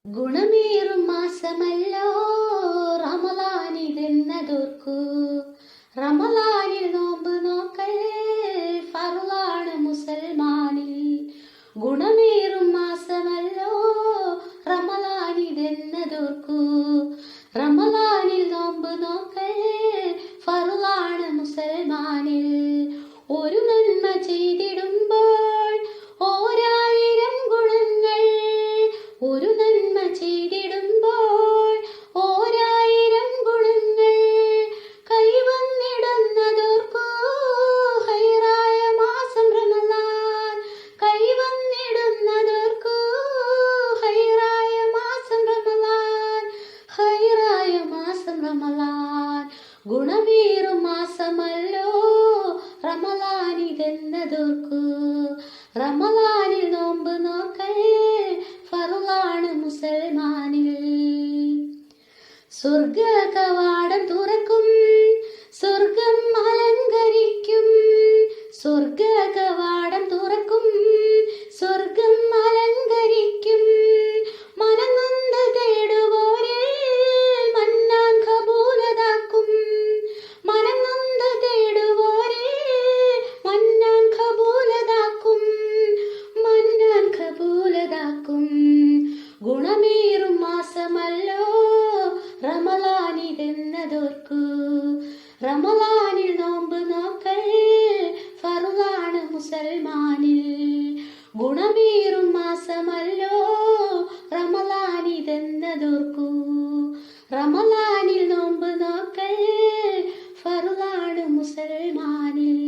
ഗുണമേറും മാസമല്ലോ റമളാനിതെന്നതോർക്കൂ. റമളാനിൽ നോമ്പ് നോക്കൽ ഫർളാണ് മുസൽമാനിൽ. ഗുണമേറും മാസമല്ലോ റമളാനിതെന്നതോർക്കൂ. റമളാനിൽ നോമ്പ് നോക്കൽ ഫർളാണ് മുസൽമാനിൽ. ഒരു നന്മ ചെയ്തിടുമ്പോൾ ഓരായിരം ഗുണങ്ങൾ. ഒരു നന്മ ചെയ്തിടുമ്പോൾ ഓരായിരം ഗുണങ്ങൾ. കൈവന്നിടുന്നതോർക്കൂ ഹൈറായ മാസം റമളാൻ. കൈവന്നിടുന്നതോർക്കൂ ഹൈറായ മാസം റമളാൻ. ഹൈറായ മാസം റമളാൻ. ഗുണമേറും മാസമല്ലോ റമളാനിതെന്നതോർക്കൂ. റമളാനിൽ നോമ്പ് നോക്കൽ ഫർളാണ് മുസൽമാനിൽ. സ്വർഗ കവാടം തുറക്കും, സ്വർഗം അലങ്കരിക്കും. സ്വർഗ കവാടം തുറക്കും, സ്വർഗം അലങ്കരിക്കും. മനനൊന്ത് തേടുവോരെ മന്നാൻ കബൂലതാക്കും. മനനൊന്ത് തേടുവോരെ മന്നാൻ കബൂലതാക്കും. മന്നാൻ കബൂലതാക്കും. ഗുണമേറും മാസമല്ലോ റമളാനിതെന്നതോർക്കൂ. റമളാനിൽ നോമ്പ് നോക്കൽ ഫർളാണ് മുസൽമാനിൽ. ഗുണമേറും മാസമല്ലോ റമളാനിതെന്നതോർക്കൂ. റമളാനിൽ നോമ്പ് നോക്കൽ ഫർളാണ് മുസൽമാനിൽ.